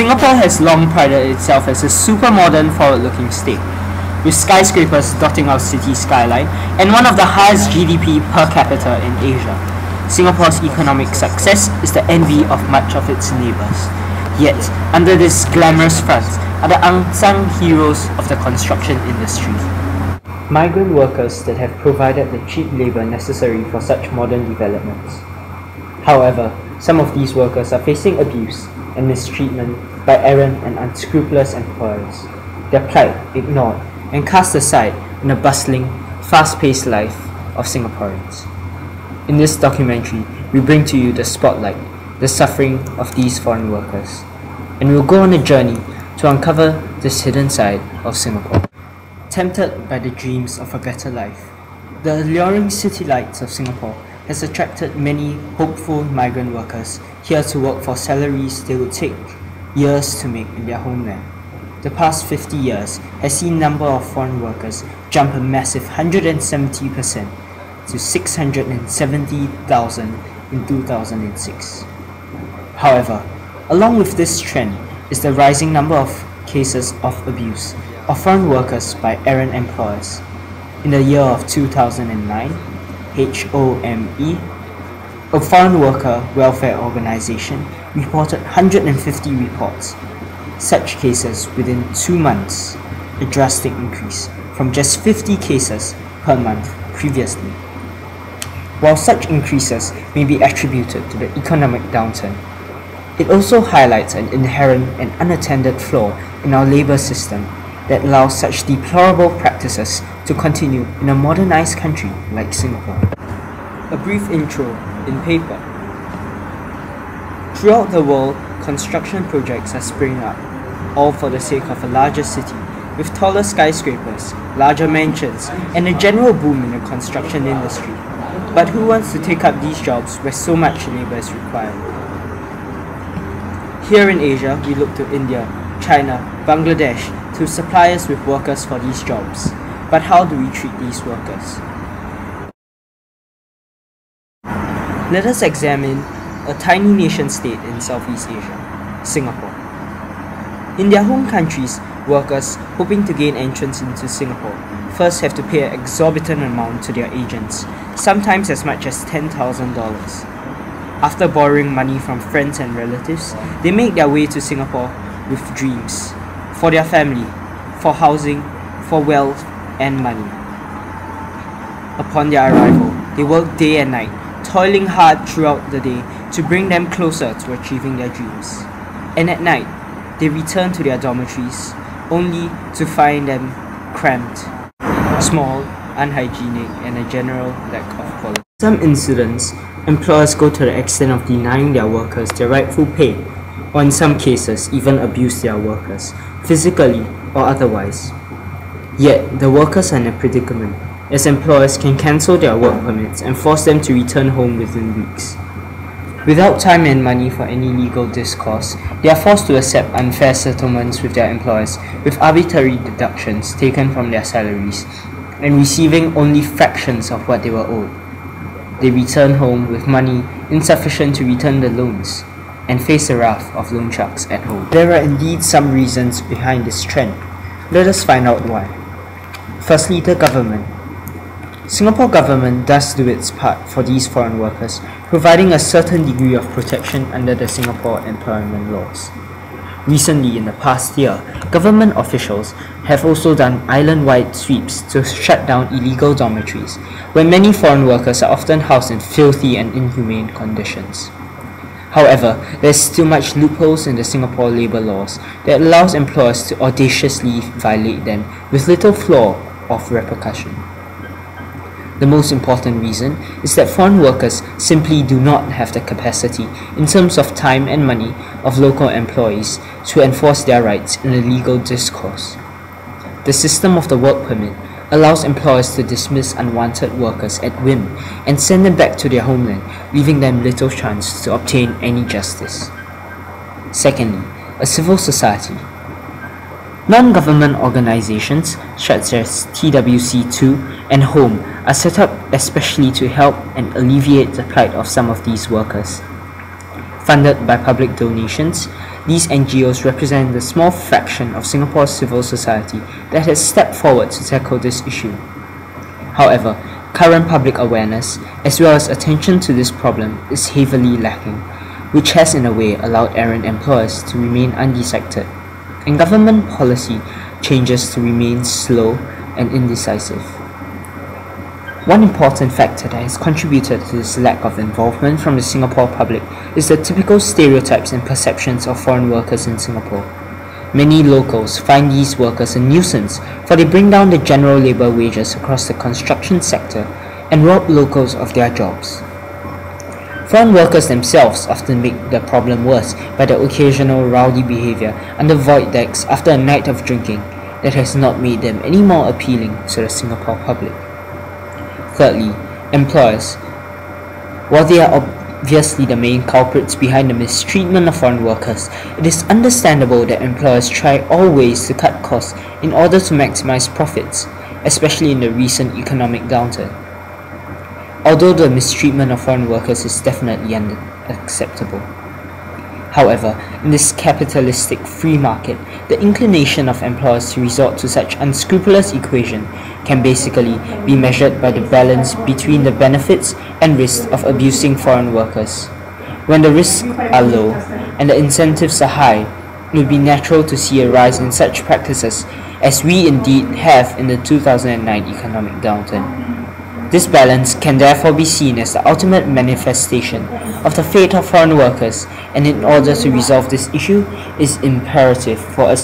Singapore has long prided itself as a super modern, forward-looking state, with skyscrapers dotting our city skyline and one of the highest GDP per capita in Asia. Singapore's economic success is the envy of much of its neighbours. Yet, under this glamorous front are the unsung heroes of the construction industry. Migrant workers that have provided the cheap labour necessary for such modern developments. However, some of these workers are facing abuse and mistreatment by errant and unscrupulous employers, their plight ignored and cast aside in the bustling, fast-paced life of Singaporeans. In this documentary, we bring to you the spotlight, the suffering of these foreign workers, and we'll go on a journey to uncover this hidden side of Singapore. Tempted by the dreams of a better life, the alluring city lights of Singapore has attracted many hopeful migrant workers here to work for salaries they would take years to make in their homeland. The past 50 years has seen the number of foreign workers jump a massive 170% to 670,000 in 2006. However, along with this trend is the rising number of cases of abuse of foreign workers by errant employers. In the year of 2009, HOME, a foreign worker welfare organization, reported 150 reports. Such cases within 2 months, a drastic increase from just 50 cases per month previously. While such increases may be attributed to the economic downturn, it also highlights an inherent and unattended flaw in our labour system that allows such deplorable practices to continue in a modernized country like Singapore. A brief intro in paper. Throughout the world, construction projects are springing up, all for the sake of a larger city, with taller skyscrapers, larger mansions, and a general boom in the construction industry. But who wants to take up these jobs where so much labour is required? Here in Asia, we look to India, China, Bangladesh to supply us with workers for these jobs. But how do we treat these workers? Let us examine a tiny nation-state in Southeast Asia, Singapore. In their home countries, workers hoping to gain entrance into Singapore first have to pay an exorbitant amount to their agents, sometimes as much as $10,000. After borrowing money from friends and relatives, they make their way to Singapore with dreams for their family, for housing, for wealth and money. Upon their arrival, they work day and night, toiling hard throughout the day to bring them closer to achieving their dreams. And at night, they return to their dormitories only to find them cramped, small, unhygienic, and a general lack of quality. In some incidents, employers go to the extent of denying their workers their rightful pay, or in some cases even abuse their workers, physically or otherwise. Yet, the workers are in a predicament, as employers can cancel their work permits and force them to return home within weeks. Without time and money for any legal discourse, they are forced to accept unfair settlements with their employers, with arbitrary deductions taken from their salaries, and receiving only fractions of what they were owed. They return home with money insufficient to return the loans, and face the wrath of loan sharks at home. There are indeed some reasons behind this trend. Let us find out why. Firstly, the government. Singapore government does do its part for these foreign workers, providing a certain degree of protection under the Singapore employment laws. Recently, in the past year, government officials have also done island-wide sweeps to shut down illegal dormitories, where many foreign workers are often housed in filthy and inhumane conditions. However, there is still much loopholes in the Singapore labour laws that allows employers to audaciously violate them with little flaw of repercussion. The most important reason is that foreign workers simply do not have the capacity in terms of time and money of local employees to enforce their rights in a legal discourse. The system of the work permit allows employers to dismiss unwanted workers at whim and send them back to their homeland, leaving them little chance to obtain any justice. Secondly, a civil society. Non-government organizations such as TWC2 and HOME are set up especially to help and alleviate the plight of some of these workers. Funded by public donations, These NGOs represent the small fraction of Singapore's civil society that has stepped forward to tackle this issue. However, current public awareness, as well as attention to this problem, is heavily lacking, which has in a way allowed errant employers to remain undetected, and government policy changes to remain slow and indecisive. One important factor that has contributed to this lack of involvement from the Singapore public is the typical stereotypes and perceptions of foreign workers in Singapore. Many locals find these workers a nuisance, for they bring down the general labour wages across the construction sector and rob locals of their jobs. Foreign workers themselves often make the problem worse by the occasional rowdy behaviour under void decks after a night of drinking that has not made them any more appealing to the Singapore public. Thirdly, employers. While they are obviously the main culprits behind the mistreatment of foreign workers, it is understandable that employers try all ways to cut costs in order to maximize profits, especially in the recent economic downturn. Although the mistreatment of foreign workers is definitely unacceptable. However, in this capitalistic free market, the inclination of employers to resort to such unscrupulous equation can basically be measured by the balance between the benefits and risks of abusing foreign workers. When the risks are low and the incentives are high, it would be natural to see a rise in such practices, as we indeed have in the 2009 economic downturn. This balance can therefore be seen as the ultimate manifestation of the fate of foreign workers, and in order to resolve this issue, it is imperative for us